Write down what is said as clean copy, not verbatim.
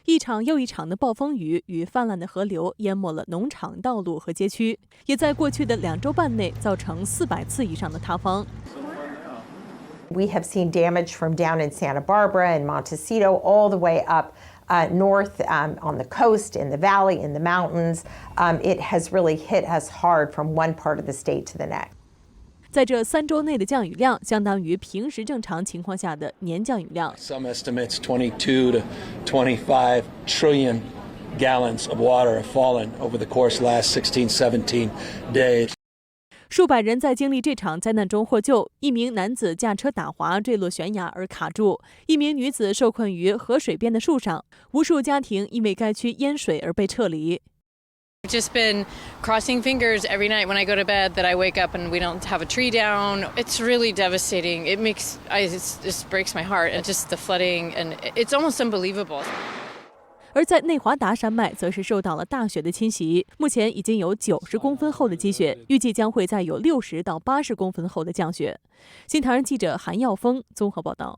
一场又一场的暴风雨与泛滥的河流淹没了农场道路和街区，也在过去的2周半内造成400次以上的塌方。We have seen damage from down in Santa Barbara and Montecito all the way up north on the coast, in the valley, in the mountains. It has really hit us hard from one part of the state to the next. 在这3周内的降雨量，相当于平时正常情况下的年降雨量。Some estimates 22 to 25 trillion gallons of water have fallen over the course of the last 16, 17 days. 数百人在经历这场灾难中获救，一名男子驾车打滑坠落悬崖而卡住，一名女子受困于河水边的树上，无数家庭因为该区淹水而被撤离。I've just been crossing fingers every night when I go to bed that I wake up and we don't have a tree down. It's really devastating. It just breaks my heart, and just the flooding, and it's almost unbelievable. 而在内华达山脉，则是受到了大雪的侵袭，目前已经有90公分厚的积雪，预计将会再有60到80公分厚的降雪。新唐人记者韩耀峰综合报道。